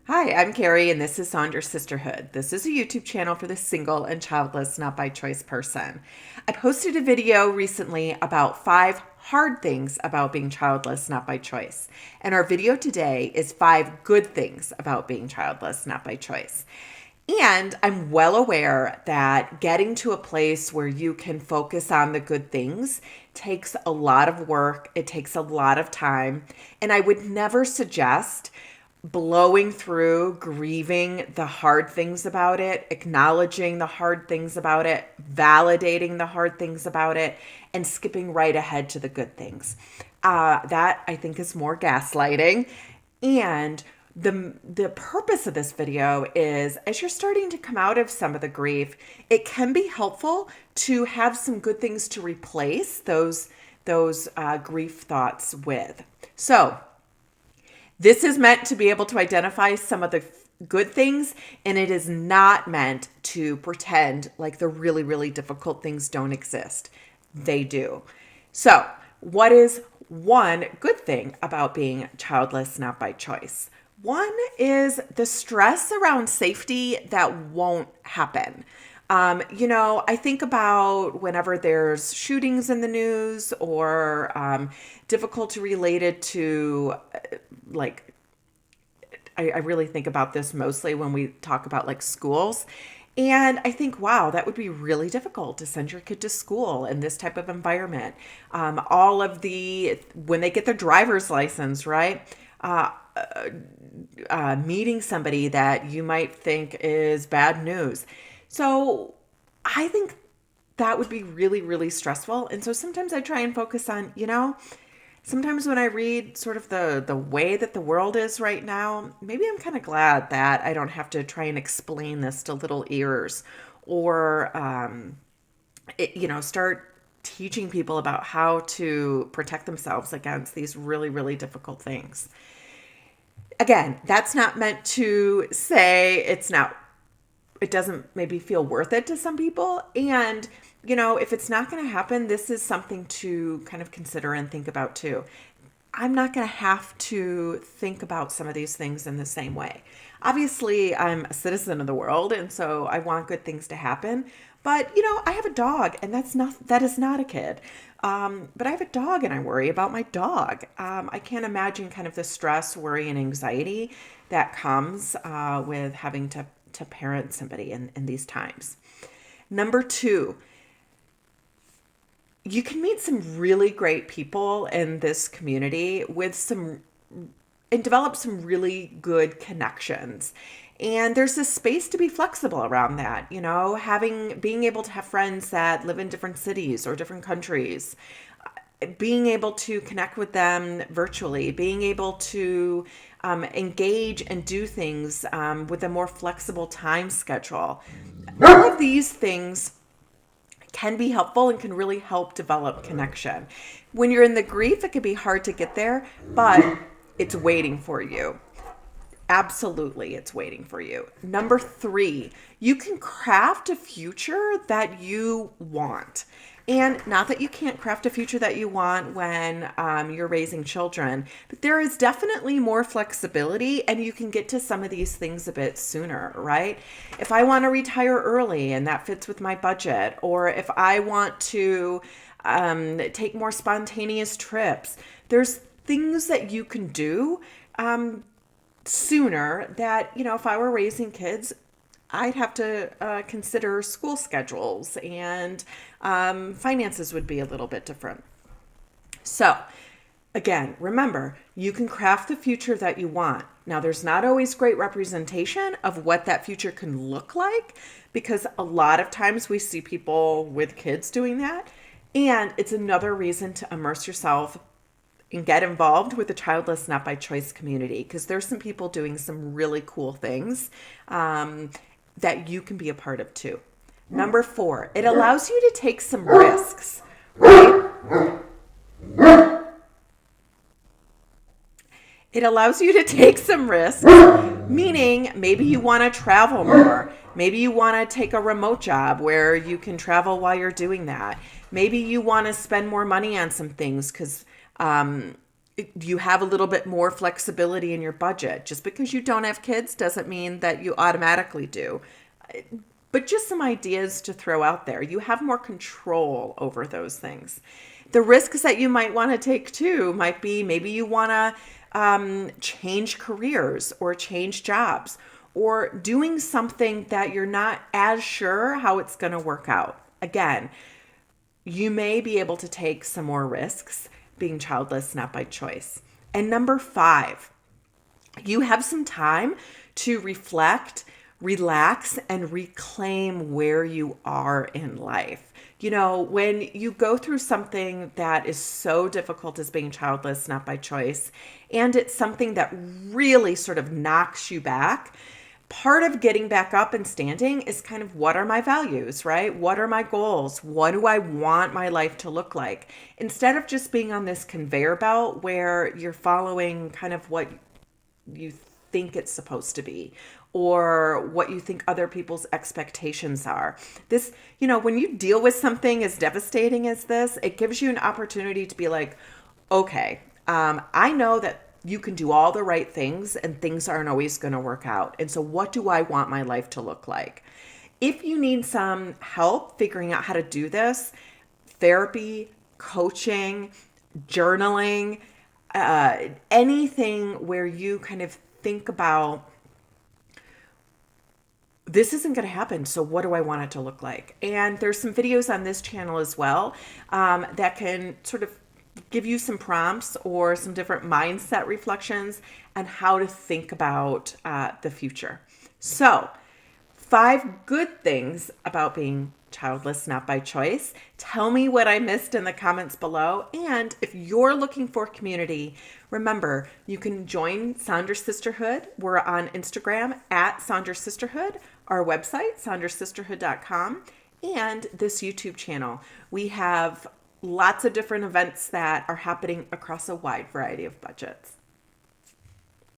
Hi, I'm Carrie, and this is Saunders Sisterhood. This is a YouTube channel for the single and childless, not by choice person. I posted a video recently about 5 hard things about being childless, not by choice. And our video today is 5 good things about being childless, not by choice. And I'm well aware that getting to a place where you can focus on the good things takes a lot of work. It takes a lot of time. And I would never suggest blowing through, grieving the hard things about it, acknowledging the hard things about it, validating the hard things about it, and skipping right ahead to the good things. That I think is more gaslighting. And the purpose of this video is, as you're starting to come out of some of the grief, it can be helpful to have some good things to replace those grief thoughts with. So this is meant to be able to identify some of the good things, and it is not meant to pretend like the really, really difficult things don't exist. They do. So, what is one good thing about being childless, not by choice? One is the stress around safety that won't happen. I think about whenever there's shootings in the news or difficulty related to like, I really think about this mostly when we talk about like schools. And I think, wow, that would be really difficult to send your kid to school in this type of environment. When they get their driver's license, right? Meeting somebody that you might think is bad news. So I think that would be really, really stressful. And so sometimes I try and focus on, sometimes when I read sort of the way that the world is right now, maybe I'm kind of glad that I don't have to try and explain this to little ears or, start teaching people about how to protect themselves against these really, really difficult things. Again, that's not meant to say it doesn't maybe feel worth it to some people. And, if it's not going to happen, this is something to kind of consider and think about too. I'm not going to have to think about some of these things in the same way. Obviously, I'm a citizen of the world, and so I want good things to happen. But, I have a dog, and that is not a kid. But I have a dog, and I worry about my dog. I can't imagine kind of the stress, worry, and anxiety that comes with having to parent somebody in these times. Number 2, you can meet some really great people in this community and develop some really good connections. And there's this space to be flexible around that, being able to have friends that live in different cities or different countries, being able to connect with them virtually, being able to engage and do things with a more flexible time schedule. All of these things can be helpful and can really help develop connection. When you're in the grief, it can be hard to get there, but it's waiting for you. Absolutely, it's waiting for you. Number 3, you can craft a future that you want. And not that you can't craft a future that you want when you're raising children, but there is definitely more flexibility and you can get to some of these things a bit sooner, right? If I want to retire early and that fits with my budget, or if I want to take more spontaneous trips, there's things that you can do sooner that, if I were raising kids, I'd have to consider school schedules and finances would be a little bit different. So again, remember, you can craft the future that you want. Now, there's not always great representation of what that future can look like because a lot of times we see people with kids doing that. And it's another reason to immerse yourself and get involved with the Childless Not by Choice community because there's some people doing some really cool things that you can be a part of too. Number 4, it allows you to take some risks, right? It allows you to take some risks, meaning maybe you want to travel more. Maybe you want to take a remote job where you can travel while you're doing that. Maybe you want to spend more money on some things because you have a little bit more flexibility in your budget. Just because you don't have kids doesn't mean that you automatically do. But just some ideas to throw out there. You have more control over those things. The risks that you might want to take too might be maybe you want to change careers or change jobs or doing something that you're not as sure how it's going to work out. Again, you may be able to take some more risks being childless, not by choice. And number 5, you have some time to reflect, relax, and reclaim where you are in life. You know, when you go through something that is so difficult as being childless, not by choice, and it's something that really sort of knocks you back, part of getting back up and standing is kind of, what are my values, right? What are my goals? What do I want my life to look like? Instead of just being on this conveyor belt where you're following kind of what you think it's supposed to be or what you think other people's expectations are. This, you know, when you deal with something as devastating as this, it gives you an opportunity to be like, okay, I know that you can do all the right things and things aren't always going to work out. And so what do I want my life to look like? If you need some help figuring out how to do this, therapy, coaching, journaling, anything where you kind of think about, this isn't going to happen, so what do I want it to look like? And there's some videos on this channel as well that can sort of give you some prompts or some different mindset reflections on how to think about the future. So, 5 good things about being childless, not by choice. Tell me what I missed in the comments below. And if you're looking for community, remember, you can join Saunders Sisterhood. We're on Instagram at Saunders Sisterhood, our website, saundersisterhood.com, and this YouTube channel. We have lots of different events that are happening across a wide variety of budgets.